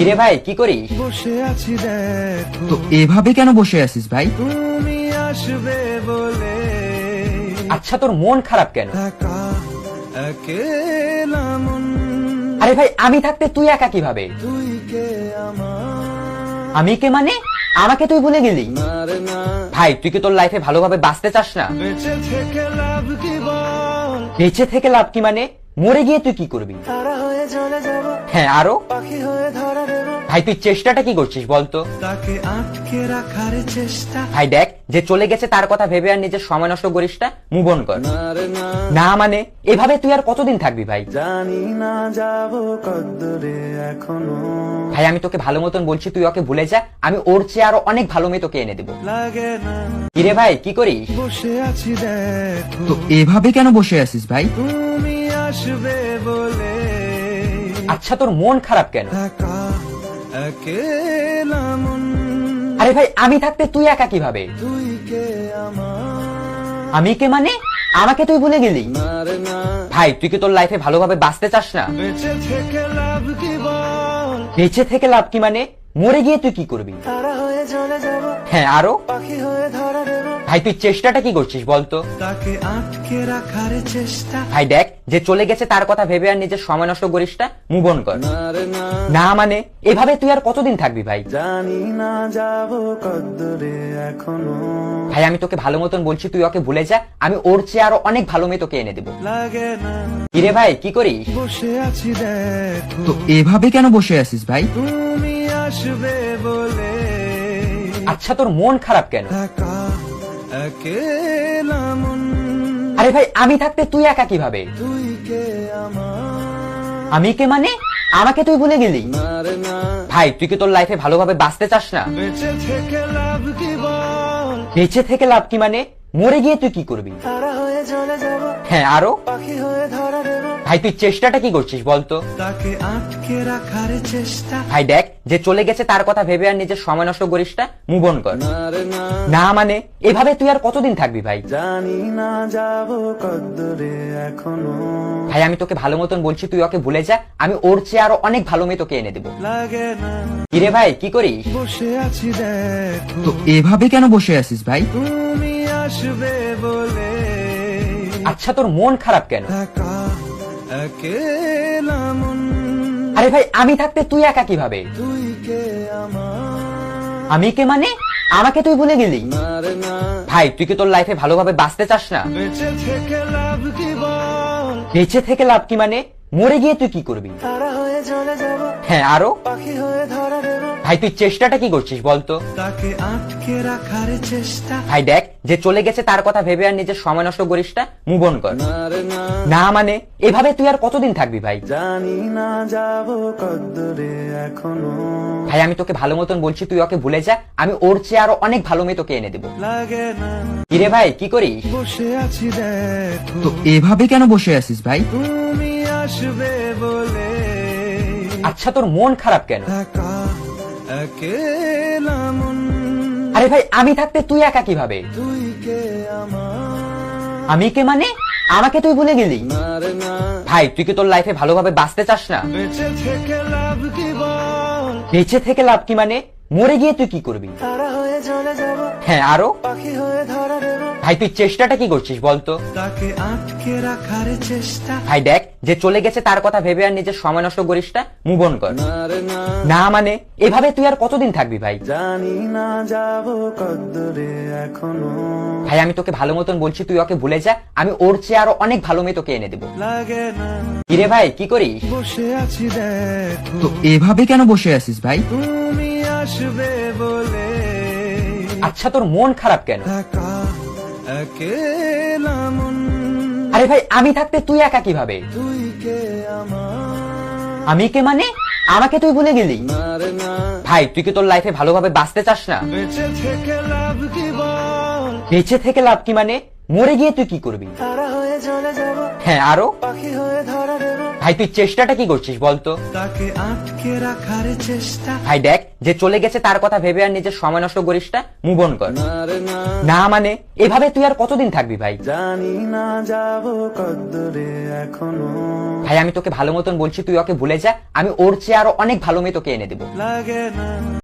কিরে ভাই কি করিস? বসে আছি দেখো, তো এভাবে কেন বসে আছিস ভাই? তুমি আসবে বলে আচ্ছা তোর মন খারাপ কেন? একা একেলা মন, আরে ভাই আমি থাকতে তুই একা কিভাবে? তুই কে আমার আমি কে মানে? আমাকে তুই ভুলে গেলি? আর না, ভাই তুই কি তোর লাইফে ভালোভাবে বাঁচতে চাস না? বেঁচে থেকে লাভ কি বল, বেঁচে থেকে লাভ কি মানে? মরে গিয়ে তুই কি করবি? তারা হয়ে চলে যাব, হ্যাঁ আরো? পাখি হয়ে ধরা দেব, ভাই তুই চেষ্টাটা কি করছিস বলতো? তাকে আটকে রাখার চেষ্টা, ভাই দেখ যে চলে গেছে তার কথা ভেবে আর নিজের সময় নষ্ট করিস না, মুভ অন কর। আর না, না মানে এভাবে তুই আর কতদিন থাকবি ভাই? জানি না যাব কদ্দুরে এখনো, ভাই আমি তোকে ভালো মতন বলছি তুই ওকে ভুলে যা, আমি ওর চেয়ে আরো অনেক ভালো মেয়ে তোকে এনে দেবো। লাগে না, কিরে ভাই কি করিস? বসে আছি দেখো, তো এভাবে কেন বসে আছিস ভাই? তুমি আসবে বলে আচ্ছা তোর মন খারাপ কেন? একা একেলা মন, আরে ভাই আমি থাকতে তুই একা কিভাবে? তুই কে আমার আমি কে মানে? আমাকে তুই ভুলে গেলি? আর না, ভাই তুই কি তোর লাইফে ভালোভাবে বাঁচতে চাস না? বেঁচে থেকে লাভ কি বল, বেঁচে থেকে লাভ কি মানে? মরে গিয়ে তুই কি করবি? তারা হয়ে চলে যাব, হ্যাঁ আরো? পাখি হয়ে ধরা দেব, ভাই তুই চেষ্টাটা কি করছিস বলতো? তাকে আটকে রাখার চেষ্টা, ভাই দেখ যে চলে গেছে তার কথা ভেবে আর নিজের সময় নষ্ট করিস না, মুভ অন কর। আর না, না মানে এভাবে তুই আর কতদিন থাকবি ভাই? জানি না যাব কদ্দুরে এখনো, ভাই আমি তোকে ভালো মতন বলছি তুই ওকে ভুলে যা, আমি ওর চেয়ে আরো অনেক ভালো মেয়ে তোকে এনে দেবো। লাগে না, কিরে ভাই কি করিস? বসে আছি দেখো, তো এভাবে কেন বসে আছিস ভাই? তুমি আসবে বলে আচ্ছা তোর মন খারাপ কেন? একা একেলা মন, আরে ভাই আমি থাকতে তুই একা কিভাবে? তুই কে আমার আমি কে মানে? আমাকে তুই ভুলে গেলি? আর না, ভাই তুই কি তোর লাইফে ভালোভাবে বাঁচতে চাস না? বেঁচে থেকে লাভ কি বল, বেঁচে থেকে লাভ কি মানে? মরে গিয়ে তুই কি করবি? তারা হয়ে চলে যাব, হ্যাঁ আরো? পাখি হয়ে ধরা দেব, ভাই তুই চেষ্টাটা কি করছিস বলতো? তাকে আটকে রাখার চেষ্টা, ভাই দেখ যে চলে গেছে তার কথা ভেবে আর নিজের সময় নষ্ট করিস না, মুভ অন কর। আর না, না মানে এভাবে তুই আর কতদিন থাকবি ভাই? জানি না যাব কদ্দুরে এখনো, ভাই আমি তোকে ভালো মতন বলছি তুই ওকে ভুলে যা, আমি ওর চেয়ে আরো অনেক ভালো মেয়ে তোকে এনে দেবো। লাগে না, কিরে ভাই কি করিস? বসে আছি দেখো, তো এভাবে কেন বসে আছিস ভাই? তুমি আসবে বলে আচ্ছা তোর মন খারাপ কেন? একা একেলা মন, আরে ভাই আমি থাকতে তুই একা কিভাবে? তুই কে আমার আমি কে মানে? আমাকে তুই ভুলে গেলি? আর না, ভাই তুই কি তোর লাইফে ভালোভাবে বাঁচতে চাস না? বেঁচে থেকে লাভ কি বল, বেঁচে থেকে লাভ কি মানে? মরে গিয়ে তুই কি করবি? তারা হয়ে চলে যাব, হ্যাঁ আরো? পাখি হয়ে ধরা দেব, ভাই তুই চেষ্টাটা কি করছিস বলতো? তাকে আটকে রাখার চেষ্টা, ভাই দেখ যে চলে গেছে তার কথা ভেবে আর নিজের সময় নষ্ট করিস না, মুভ অন কর। আর না, না মানে এভাবে তুই আর কতদিন থাকবি ভাই? জানি না যাব কদ্দুরে এখনো, ভাই আমি তোকে ভালো মতন বলছি তুই ওকে ভুলে যা, আমি ওর চেয়ে আরো অনেক ভালো মেয়ে তোকে এনে দেবো। লাগে না, কিরে ভাই কি করিস? বসে আছি দেখো, তো এভাবে কেন বসে আছিস ভাই? তুমি আসবে বলে আচ্ছা তোর মন খারাপ কেন? একা একেলা মন, আরে ভাই আমি থাকতে তুই একা কিভাবে? তুই কে আমার আমি কে মানে? আমাকে তুই ভুলে গেলি? আর না, ভাই তুই কি তোর লাইফে ভালোভাবে বাঁচতে চাস না? বেঁচে থেকে লাভ কি বল, বেঁচে থেকে লাভ কি মানে? মরে গিয়ে তুই কি করবি? তারা হয়ে চলে যাব, হ্যাঁ আরো? পাখি হয়ে ধরা দেব, ভাই তুই চেষ্টাটা কি করছিস বলতো? তাকে আটকে রাখার চেষ্টা, ভাই দেখ যে চলে গেছে তার কথা ভেবে আর নিজের সময় নষ্ট করিস না, মুভ অন কর। আর না, না মানে এভাবে তুই আর কতদিন থাকবি ভাই? জানি না যাব কদ্দুরে এখনো, ভাই আমি তোকে ভালো মতন বলছি তুই ওকে ভুলে যা, আমি ওর চেয়ে আরো অনেক ভালো মেয়ে তোকে এনে দেবো। লাগে না, কিরে ভাই কি করিস? বসে আছি দেখো, তো এভাবে কেন বসে আছিস ভাই? তুমি আসবে বলে আচ্ছা তোর মন খারাপ কেন? একা একেলা মন, আরে ভাই আমি থাকতে তুই একা কিভাবে? তুই কে আমার আমি কে মানে? আমাকে তুই ভুলে গেলি? আর না, ভাই তুই কি তোর লাইফে ভালোভাবে বাঁচতে চাস না? বেঁচে থেকে লাভ কি বল, বেঁচে থেকে লাভ কি মানে? মরে গিয়ে তুই কি করবি? তারা হয়ে চলে যাব, হ্যাঁ আরো? পাখি হয়ে ধরা দেব, ভাই তুই চেষ্টাটা কি করছিস বলতো? তাকে আটকে রাখার চেষ্টা ভাই দেখ, যে চলে গেছে তার কথা ভেবে আর নিজের সময় নষ্ট করিস না, মুভ অন কর। না রে না, না মানে এভাবে তুই আর কতদিন থাকবি ভাই? জানি না যাবো কদ্দুরে এখনো, ভাই আমি তোকে ভালো মতন বলছি তুই ওকে ভুলে যা, আমি ওর চেয়ে আরো অনেক ভালো মেয়ে তোকে এনে দেবো। লাগে না